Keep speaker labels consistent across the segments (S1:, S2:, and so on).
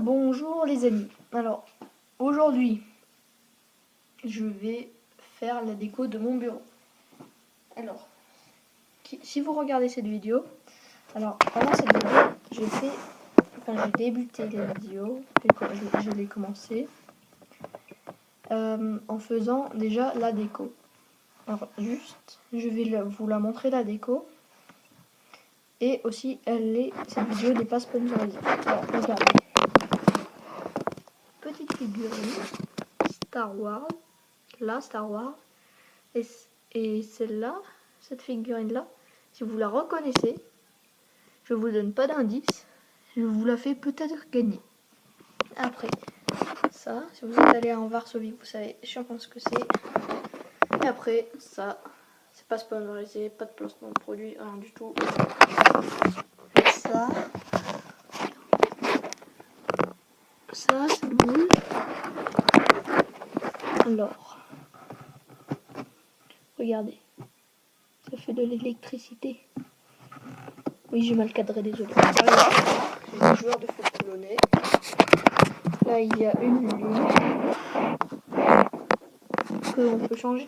S1: Bonjour les amis. Alors aujourd'hui je vais faire la déco de mon bureau. Alors si vous regardez cette vidéo, alors pendant cette vidéo j'ai débuté la vidéo, je l'ai commencé en faisant déjà la déco. Alors juste je vais vous la montrer la déco. Et aussi cette vidéo n'est pas sponsorisée. Alors regardez. Petite figurine Star Wars, Star Wars, et celle-là, cette figurine-là, si vous la reconnaissez, je vous donne pas d'indice, je vous la fais peut-être gagner. Après, ça, si vous êtes allé en Varsovie, vous savez, je pense que c'est. Et après, ça, c'est pas sponsorisé, pas de placement de produit, rien du tout. Ça, c'est boule. Alors, regardez, ça fait de l'électricité. Oui, j'ai mal cadré, désolé. Voilà, c'est un joueur de foot polonais. Là, il y a une lune que on peut changer.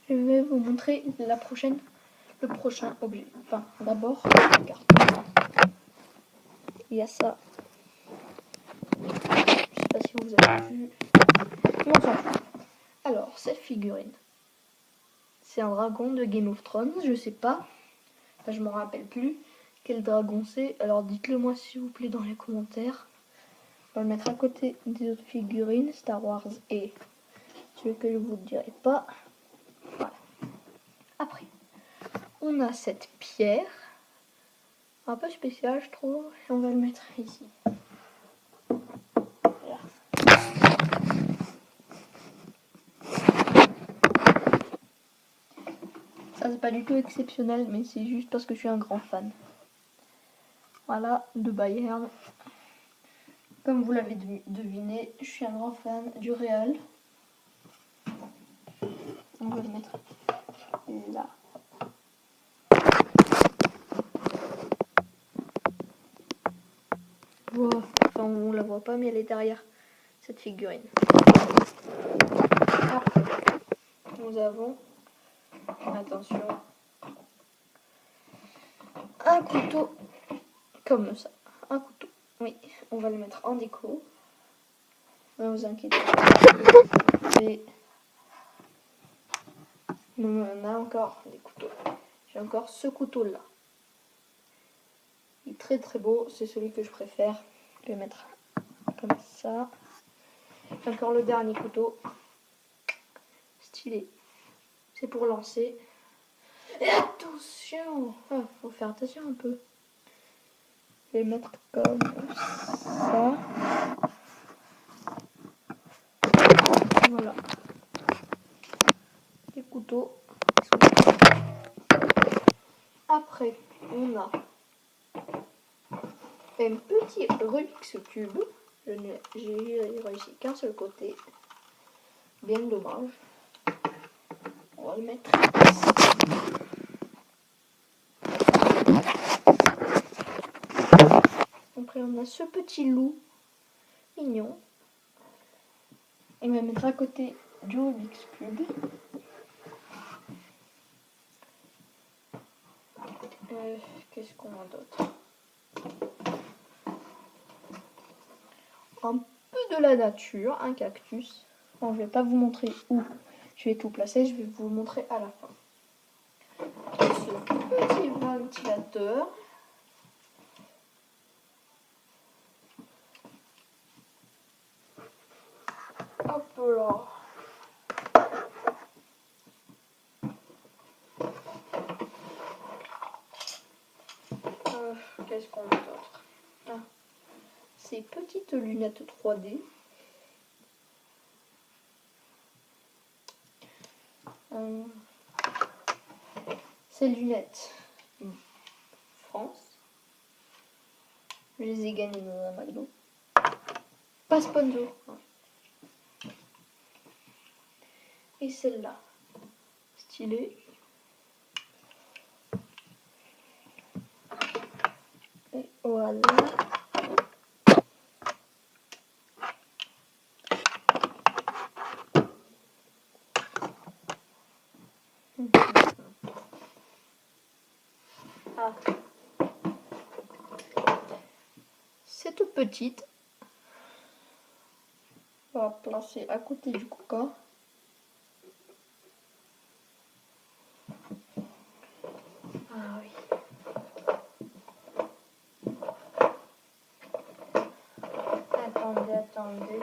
S1: Je vais vous montrer le prochain objet. Enfin, d'abord, la carte. Il y a ça. Je sais pas si vous avez vu. Mais on s'en fout. Alors, cette figurine, c'est un dragon de Game of Thrones. Je sais pas. Enfin, je m'en rappelle plus quel dragon c'est. Alors, dites-le moi s'il vous plaît dans les commentaires. On va le mettre à côté des autres figurines, Star Wars et celui que je vous dirai pas. Voilà. Après, on a cette pierre, un peu spéciale je trouve, et on va le mettre ici. Voilà. Ça c'est pas du tout exceptionnel, mais c'est juste parce que je suis un grand fan. Voilà, de Bayern. Comme vous l'avez deviné, je suis un grand fan du Real. On va le mettre là. Wow. Enfin, on la voit pas, mais elle est derrière cette figurine. Après, nous avons, attention, un couteau comme ça. Un couteau. Oui, on va le mettre en déco. Ne vous inquiétez pas. Et on a encore des couteaux. J'ai encore ce couteau là. Il est très très beau. C'est celui que je préfère. Je vais mettre comme ça. J'ai encore le dernier couteau. Stylé. C'est pour lancer. Et attention, faut faire attention un peu. Je vais mettre comme ça. Voilà. Les couteaux. Après, on a un petit Rubik's Cube. J'ai réussi qu'un seul côté. Bien dommage. On va le mettre ici. Après, on a ce petit loup mignon. Et on va mettre à côté du Rubik's Cube. Qu'est-ce qu'on a d'autre? Un peu de la nature, un cactus. Bon, je vais pas vous montrer où je vais tout placer, je vais vous le montrer à la fin. Ce petit ventilateur. Hop là. Qu'est-ce qu'on a d'autre? Ces petites lunettes 3D. Ces lunettes France. Je les ai gagnées dans un McDo. Pas sponsor. Et celle-là. Stylée. Et Voilà. Ah. C'est toute petite. On va placer à côté du coca. Ah oui. Attendez.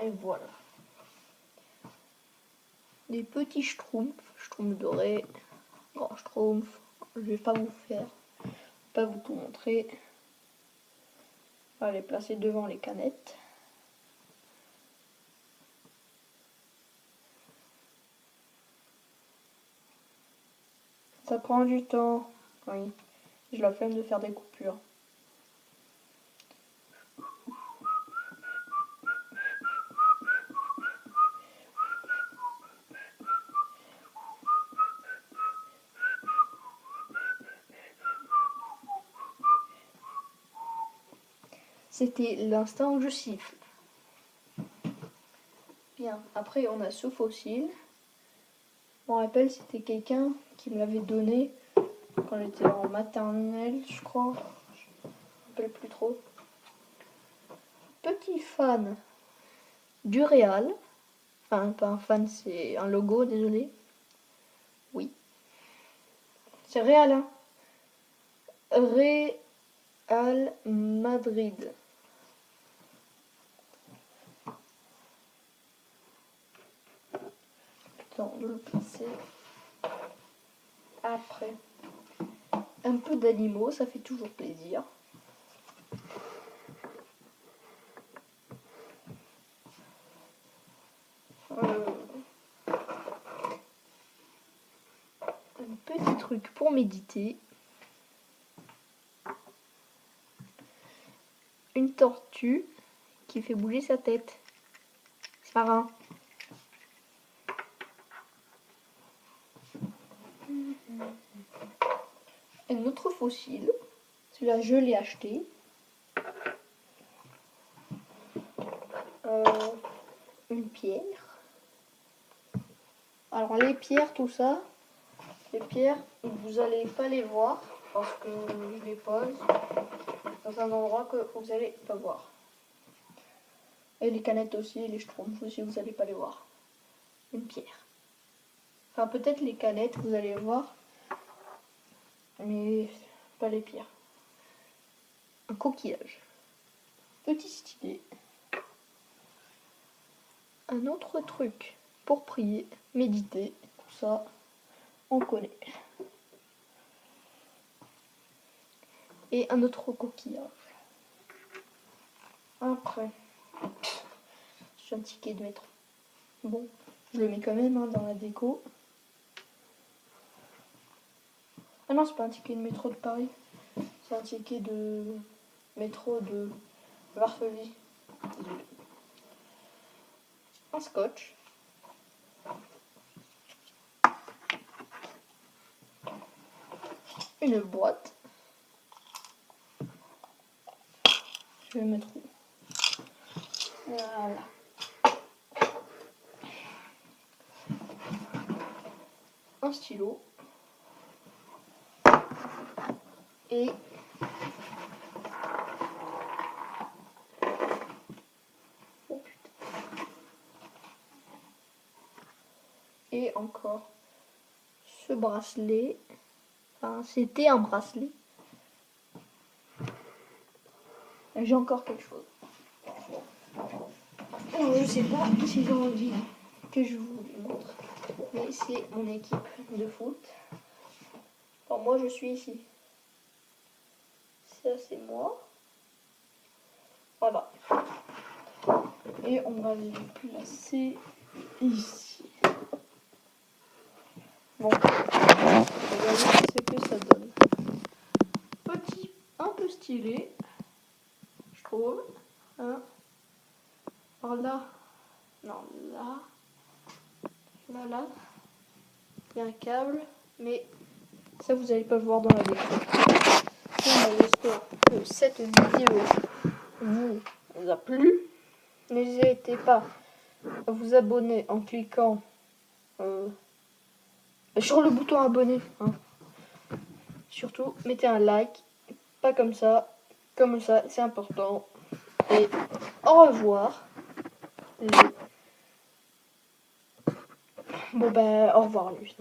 S1: Et voilà. Des petits schtroumpfs dorés. Grand schtroumpf. Je vais pas vous pas vous tout montrer. On va les placer devant les canettes. Ça prend du temps. Oui. J'ai la flemme de faire des coupures. C'était l'instant où je siffle. Bien, après on a ce fossile. Je me rappelle, c'était quelqu'un qui me l'avait donné quand j'étais en maternelle, je crois. Je me rappelle plus trop. Petit fan du Real. Enfin, pas un fan, c'est un logo, désolé. Oui. C'est Real, hein. Real Madrid. Attends, de le placer. Après, un peu d'animaux, ça fait toujours plaisir. Un petit truc pour méditer. Une tortue qui fait bouger sa tête. C'est marin. Un autre fossile. Celui-là, je l'ai acheté. Une pierre. Alors les pierres, tout ça, les pierres, vous n'allez pas les voir parce que je les pose dans un endroit que vous n'allez pas voir. Et les canettes aussi, les schtroumpfs aussi, vous n'allez pas les voir. Une pierre. Enfin, peut-être les canettes, vous allez voir, mais pas les pierres. Un coquillage. Petit stylet. Un autre truc pour prier, méditer, tout ça, on connaît. Et un autre coquillage. Après, c'est un ticket de métro. Bon, je le mets quand même dans la déco. Ah non, c'est pas un ticket de métro de Paris. C'est un ticket de métro de Varsovie. Désolé. Un scotch. Une boîte. Je vais mettre où? Voilà. Un stylo. Et oh putain. Et encore ce bracelet. Enfin, c'était un bracelet. J'ai encore quelque chose. Alors, je sais pas si j'ai envie que je vous le montre. Mais c'est mon équipe de foot. Alors moi je suis ici. Ça c'est moi. Voilà. Et on va les placer ici. Bon. On va voir ce que ça donne. Petit, un peu stylé, je trouve. Hein. Alors là, non, là, il y a un câble, mais ça vous n'allez pas le voir dans la déco. J'espère que cette vidéo vous a plu. N'hésitez pas à vous abonner en cliquant sur le bouton abonner. Hein. Surtout, mettez un like. Pas comme ça, c'est important. Et au revoir. Bon ben, au revoir, lui.